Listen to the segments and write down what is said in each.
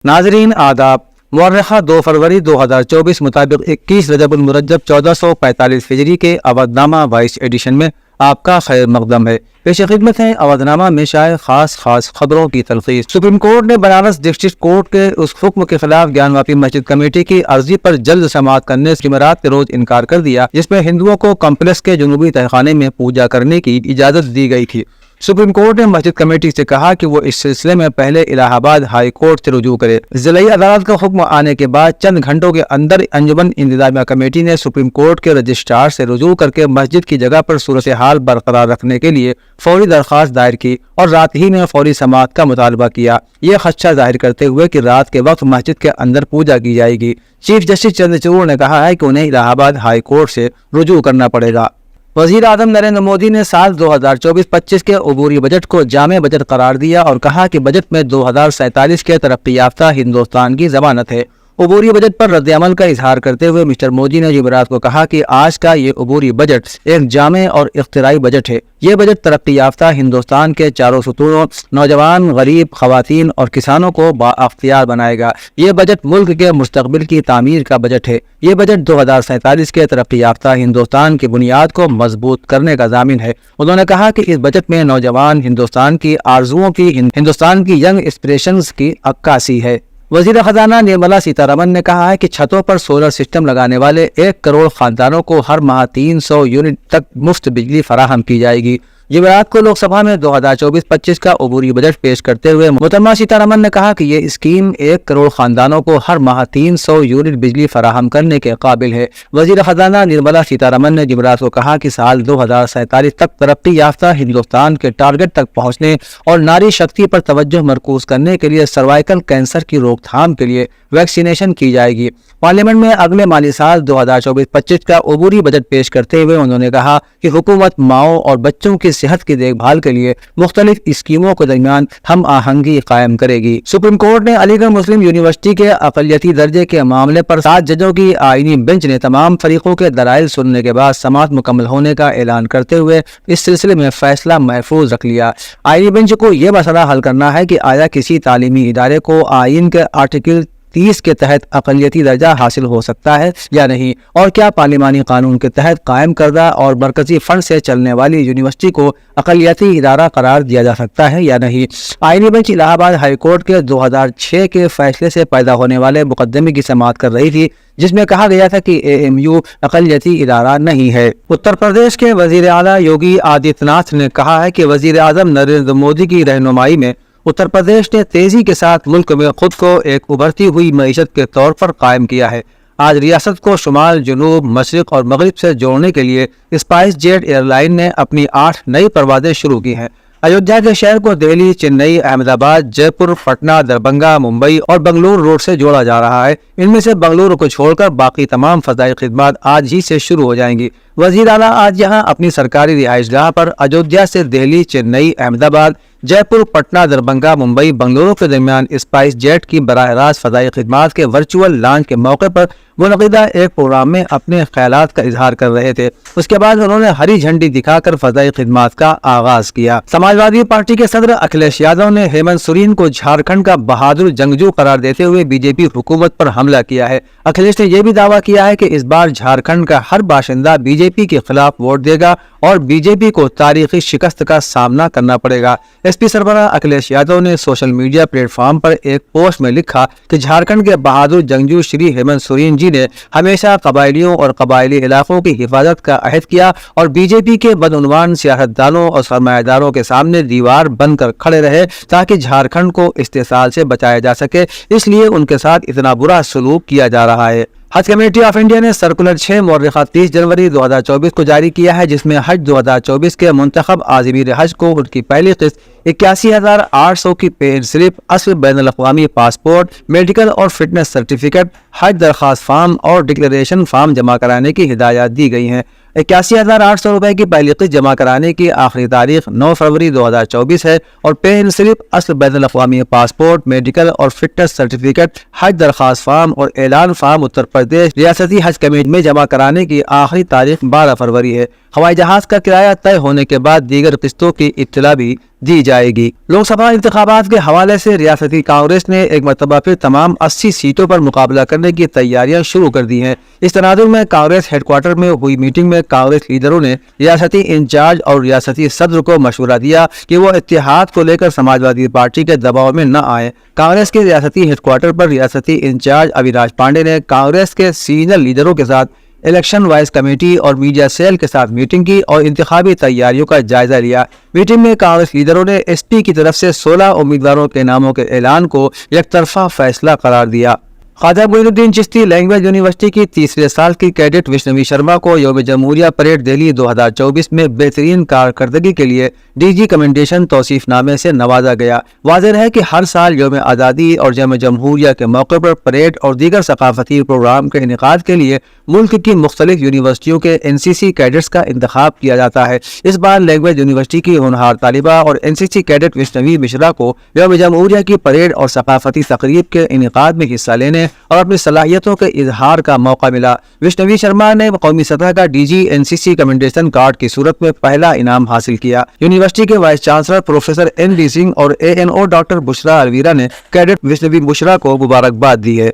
नाजरीन आदाब। मुअर्रिखा 2 फरवरी 2024 मुताबिक 21 रजब उल मुरज्जब 1445 हिजरी के अवधनामा 22 एडिशन में आपका खैर मकदम है। पेश खिदमत है अवधनामा में शाये खास खबरों की तलखीस। सुप्रीम कोर्ट ने बनारस डिस्ट्रिक्ट कोर्ट के उस हुक्म के खिलाफ ज्ञानवापी मस्जिद कमेटी की अर्जी पर जल्द समाअत करने से जुमेरात के रोज इनकार कर दिया, जिसमें हिंदुओं को कॉम्प्लेक्स के जुनूबी तहखाने में पूजा करने की इजाजत दी गई थी। सुप्रीम कोर्ट ने मस्जिद कमेटी से कहा कि वो इस सिलसिले में पहले इलाहाबाद हाई कोर्ट से रुजू करे। जिलाई अदालत का हुक्म आने के बाद चंद घंटों के अंदर अंजुमन इंतजामिया कमेटी ने सुप्रीम कोर्ट के रजिस्ट्रार से रुजू करके मस्जिद की जगह पर सूरत हाल बरकरार रखने के लिए फौरी दरख्वास्त दायर की और रात ही में फौरी समाअत का मुतालबा किया। ये खदशा जाहिर करते हुए कि रात के वक्त मस्जिद के अंदर पूजा की जाएगी। चीफ जस्टिस चंद्रचूड़ ने कहा है कि उन्हें इलाहाबाद हाई कोर्ट से रुजू करना पड़ेगा। वज़ीर आज़म नरेंद्र मोदी ने साल 2024-25 के अबूरी बजट को जामे बजट करार दिया और कहा कि बजट में 2047 के तरक्की याफ्ता हिंदुस्तान की ज़मानत है। अबूरी बजट पर रद्द-ए-अमल का इजहार करते हुए मिस्टर मोदी ने जुमेरात को कहा कि आज का ये अबूरी बजट एक जामे और इख्तिराई बजट है। ये बजट तरक्की याफ्ता हिंदुस्तान के चारों सतूनों, नौजवान, गरीब, खवातीन और किसानों को बाअख्तियार बनाएगा। ये बजट मुल्क के मुस्तकबिल की तामीर का बजट है। ये बजट 2047 के तरक्की याफ्ता हिंदुस्तान की बुनियाद को मजबूत करने का ज़ामिन है। उन्होंने कहा कि इस बजट में नौजवान हिंदुस्तान की आरजुओं की, हिंदुस्तान की यंग एस्पिरेशंस की अक्कासी है। वज़ीर खजाना निर्मला सीतारमन ने कहा है कि छतों पर सोलर सिस्टम लगाने वाले 1 करोड़ खानदानों को हर माह 300 यूनिट तक मुफ्त बिजली फराहम की जाएगी। जुमेरात को लोकसभा में 2024-25 का अबूरी बजट पेश करते हुए मोहतरमा सीतारमन ने कहा कि ये स्कीम 1 करोड़ खानदानों को हर माह 300 यूनिट बिजली फराहम करने के काबिल है। वज़ीर खजाना निर्मला सीतारमन ने जुमेरात को कहा कि साल 2047 तक तरक्की याफ्ता हिंदुस्तान के टारगेट तक पहुँचने और नारी शक्ति पर तवज्जो मरकूज करने के लिए सर्वाइकल कैंसर की रोकथाम के लिए वैक्सीनेशन की जाएगी। पार्लियामेंट में अगले माली साल 2024-25 का अबूरी बजट पेश करते हुए उन्होंने कहा कि हुकूमत माओं और बच्चों की सेहत की देखभाल के लिए मुख्तलिफ स्कीमों के दरमियान हम आहंगी कायम करेगी। सुप्रीम कोर्ट ने अलीगढ़ मुस्लिम यूनिवर्सिटी के अक़लियती दर्जे के मामले पर 7 जजों की आईनी बेंच ने तमाम फरीकों के दलाइल सुनने के बाद समाअत मुकम्मल होने का ऐलान करते हुए इस सिलसिले में फैसला महफूज रख लिया। आईनी बेंच को यह मसला हल करना है कि आया किसी तालीमी इदारे को आइन के आर्टिकल 30 के तहत अक़लियती दर्जा हासिल हो सकता है या नहीं, और क्या पार्लिमानी कानून के तहत कायम करदा और मरकजी फंड से चलने वाली यूनिवर्सिटी को अक़लियती इदारा करार दिया जा सकता है या नहीं। आईनी बेंच इलाहाबाद हाई कोर्ट के 2006 के फैसले से पैदा होने वाले मुकदमे की समाअत कर रही थी, जिसमें कहा गया था कि AMU अक़लियती इदारा नहीं है। उत्तर प्रदेश के वज़ीर आला योगी आदित्यनाथ ने कहा है कि वज़ीर आज़म नरेंद्र मोदी की रहनुमाई में उत्तर प्रदेश ने तेजी के साथ मुल्क में खुद को एक उभरती हुई मईशत के तौर पर कायम किया है। आज रियासत को शुमाल, जनूब, मशरिक और मगरिब से जोड़ने के लिए स्पाइस जेट एयरलाइन ने अपनी 8 नई परवाजें शुरू की हैं। अयोध्या के शहर को दिल्ली, चेन्नई, अहमदाबाद, जयपुर, पटना, दरभंगा, मुंबई और बंगलुरु रोड से जोड़ा जा रहा है। इनमें से बंगलुरु को छोड़कर बाकी तमाम फज़ाई खिदमत आज ही से शुरू हो जाएंगी। वज़ीर आला आज यहां अपनी सरकारी रिहाइशगाह पर अयोध्या से दिल्ली, चेन्नई, अहमदाबाद, जयपुर, पटना, दरभंगा, मुंबई, बंगलुरु के दरमियान स्पाइस जेट की बराह रास्त फज़ाई खिदमत के वर्चुअल लॉन्च के मौके पर मुनक़िदा एक प्रोग्राम में अपने ख्यालात का इजहार कर रहे थे। उसके बाद उन्होंने हरी झंडी दिखाकर फज़ाई खिदमत का आगाज किया। समाजवादी पार्टी के सदर अखिलेश यादव ने हेमंत सोरेन को झारखंड का बहादुर जंगजू करार देते हुए बीजेपी हुकूमत पर हमला किया है। अखिलेश ने यह भी दावा किया है कि इस बार झारखंड का हर बाशिंदा बीजेपी के खिलाफ वोट देगा और बीजेपी को तारीखी शिकस्त का सामना करना पड़ेगा। एसपी सरबराह अखिलेश यादव ने सोशल मीडिया प्लेटफॉर्म पर एक पोस्ट में लिखा कि झारखंड के बहादुर जंगजू श्री हेमंत सोरेन जी ने हमेशा कबायलियों और कबायली इलाकों की हिफाजत का अहद किया और बीजेपी के बदउनवान सियासतदानों और सरमायादारों के सामने दीवार बनकर खड़े रहे ताकि झारखंड को इस्तेसाल से बचाया जा सके, इसलिए उनके साथ इतना बुरा सलूक किया जा रहा है। हज कमेटी ऑफ इंडिया ने सर्कुलर 6 मुअर्रिखा 30 जनवरी 2024 को जारी किया है, जिसमें हज 2024 के मुंतखब आज़मीर हज को उनकी पहली किस्त 81,800 की पेड स्लिप, असल बैनुल अक़वामी पासपोर्ट, मेडिकल और फिटनेस सर्टिफिकेट, हज दरख्वास्त फार्म और डिक्लेरेशन फार्म जमा कराने की हिदायत दी गई हैं। 81,800 रुपए की पहली किस्त जमा कराने की आखिरी तारीख 9 फरवरी 2024 है और पे स्लिप, असल बैनुल अक़वामी पासपोर्ट, मेडिकल और फिटनेस सर्टिफिकेट, हज दरख्वास्त फार्म और ऐलान फार्म उत्तर प्रदेश रियासती हज कमेटी में जमा कराने की आखिरी तारीख 12 फरवरी है। हवाई जहाज का किराया तय होने के बाद दीगर किस्तों की इत्तला भी دی جائے گی۔ لوک سبھا انتخابات کے حوالے سے ریاستی کانگریس نے ایک مرتبہ پھر تمام 80 سیٹوں پر مقابلہ کرنے کی تیاریاں شروع کر دی ہیں۔ اس تناظر میں کانگریس ہیڈ کوارٹر میں ہوئی میٹنگ میں کانگریس لیڈروں نے ریاستی انچارج اور ریاستی صدر کو مشورہ دیا کہ وہ اتحاد کو لے کر سماجوادی پارٹی کے دباؤ میں نہ آئیں۔ کانگریس کے ریاستی ہیڈ کوارٹر پر ریاستی انچارج اویناش پانڈے نے کانگریس کے سینئر لیڈروں کے ساتھ الیکشن وائز کمیٹی اور میڈیا سیل کے ساتھ میٹنگ کی اور انتخابی تیاریوں کا جائزہ لیا۔ میٹنگ میں کانگریس لیڈروں نے ایس پی کی طرف سے 16 امیدواروں کے ناموں کے اعلان کو یک طرفہ فیصلہ قرار دیا۔ خواجہ معین الدین چشتی لینگویج یونیورسٹی کی تیسرے سال کی کیڈٹ ویشنوی شرما کو یوم جمہوریہ پریڈ دہلی 2024 میں بہترین کارکردگی کے لیے ڈی جی کمنڈیشن توصیف نامے سے نوازا گیا۔ واضح ہے کہ ہر سال یوم آزادی اور یوم جمہوریہ کے موقع پر پریڈ اور دیگر ثقافتی پروگرام کے انعقاد کے لیے ملک کی مختلف یونیورسٹیوں کے NCC کیڈٹس کا انتخاب کیا جاتا ہے۔ اس بار لینگویج یونیورسٹی کی ہونہار طالبہ اور NCC کیڈٹ ویشنوی مشرا کو یوم جمہوریہ کی پریڈ اور ثقافتی تقریب کے انعقاد میں حصہ لینے اور اپنی صلاحیتوں کے اظہار کا موقع ملا۔ ویشنوی شرما نے قومی سطح کا DG NCC کمنڈیشن کارڈ کی صورت میں پہلا انعام حاصل کیا۔ یونیورسٹی کے vice chancellor professor ND Singh اور ANO ڈاکٹر بشرا الویرا نے کیڈٹ ویشنوی مشرا کو مبارکباد دی ہے۔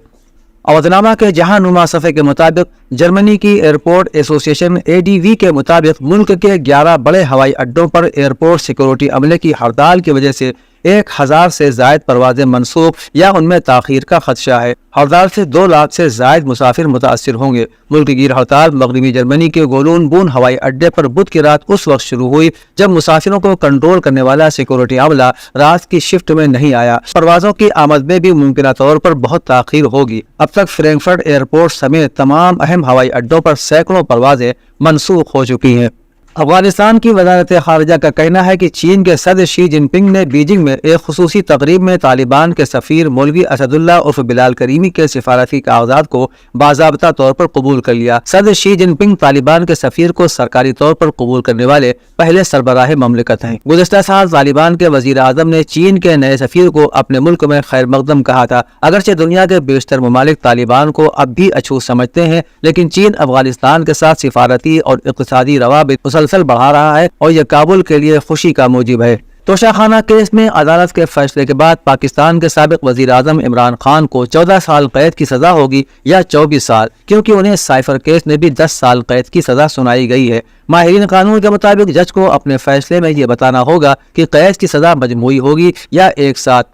اودھنامہ کے جہاں نما صفحے کے مطابق جرمنی کی ایئرپورٹ ایسوسی ایشن ADV کے مطابق ملک کے 11 بڑے ہوائی اڈوں پر ایئرپورٹ سیکورٹی عملے کی ہڑتال کی وجہ سے 1000 سے زائد پروازیں منسوخ یا ان میں تاخیر کا خدشہ ہے۔ ہڑتال سے 2 لاکھ سے زائد مسافر متاثر ہوں گے۔ ملک گیر ہڑتال مغربی جرمنی کے گولون بون ہوائی اڈے پر بدھ کی رات اس وقت شروع ہوئی جب مسافروں کو کنٹرول کرنے والا سیکورٹی عملہ رات کی شفٹ میں نہیں آیا۔ پروازوں کی آمد میں بھی ممکنہ طور پر بہت تاخیر ہوگی۔ اب تک فرینکفرٹ ایئرپورٹ سمیت تمام اہم ہوائی اڈوں پر سینکڑوں پروازیں منسوخ ہو چکی ہیں۔ افغانستان کی وزارت خارجہ کا کہنا ہے کہ چین کے صدر شی جن پنگ نے بیجنگ میں ایک خصوصی تقریب میں طالبان کے سفیر مولوی اسد اللہ عرف بلال کریمی کے سفارتی کاغذات کو باضابطہ طور پر قبول کر لیا۔ صدر شی جن پنگ طالبان کے سفیر کو سرکاری طور پر قبول کرنے والے پہلے سربراہ مملکت ہیں۔ گزشتہ سال طالبان کے وزیر اعظم نے چین کے نئے سفیر کو اپنے ملک میں خیر مقدم کہا تھا۔ اگرچہ دنیا کے بیشتر ممالک طالبان کو اب بھی اچھوت سمجھتے ہیں، لیکن چین افغانستان کے ساتھ سفارتی اور اقتصادی روابط مسلسل بڑھا رہا ہے اور یہ کابل کے لیے خوشی کا موجب ہے۔ توشہ خانہ کیس میں عدالت کے فیصلے کے بعد پاکستان کے سابق وزیر اعظم عمران خان کو 14 سال قید کی سزا ہوگی یا 24 سال، کیونکہ انہیں سائفر کیس میں بھی 10 سال قید کی سزا سنائی گئی ہے۔ ماہرین قانون کے مطابق جج کو اپنے فیصلے میں یہ بتانا ہوگا کہ قید کی سزا مجموعی ہوگی یا ایک ساتھ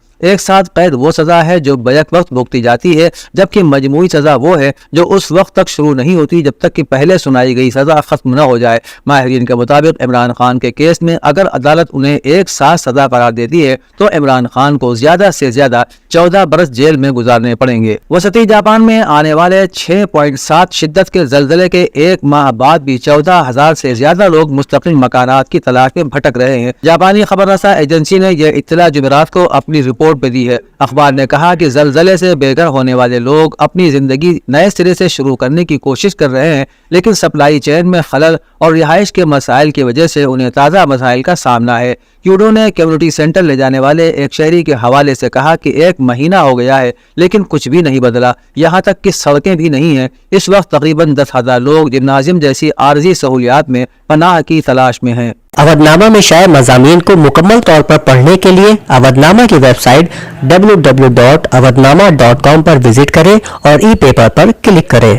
قید وہ سزا ہے جو بیک وقت بھگتی جاتی ہے، جبکہ مجموعی سزا وہ ہے جو اس وقت تک شروع نہیں ہوتی جب تک کہ پہلے سنائی گئی سزا ختم نہ ہو جائے۔ ماہرین کے مطابق عمران خان کے کیس میں اگر عدالت انہیں ایک ساتھ سزا قرار دیتی ہے تو عمران خان کو زیادہ سے زیادہ 14 برس جیل میں گزارنے پڑیں گے۔ وسطی جاپان میں آنے والے 6.7 شدت کے زلزلے کے ایک ماہ بعد بھی 14,000 سے زیادہ لوگ مستقل مکانات کی تلاش میں بھٹک رہے ہیں۔ جاپانی خبر رساں ایجنسی نے یہ اطلاع جمعرات کو اپنی رپورٹ پہ دی ہے۔ اخبار نے کہا کہ زلزلے سے بے گھر ہونے والے لوگ اپنی زندگی نئے سرے سے شروع کرنے کی کوشش کر رہے ہیں، لیکن سپلائی چین میں خلل اور رہائش کے مسائل کی وجہ سے انہیں تازہ مسائل کا سامنا ہے۔ کیوڈو نے کمیونٹی سینٹر لے جانے والے ایک شہری کے حوالے سے کہا کہ 1 مہینہ ہو گیا ہے لیکن کچھ بھی نہیں بدلا، یہاں تک کہ سڑکیں بھی نہیں ہیں۔ اس وقت تقریباً 10,000 لوگ جمنازیم جیسی عارضی سہولیات میں پناہ کی تلاش میں ہیں۔ اودھنامہ میں شائع مضامین کو مکمل طور پر پڑھنے کے لیے اودھنامہ کی ویب سائٹ www.awadhnama.com پر وزٹ کریں اور ای پیپر پر کلک کریں۔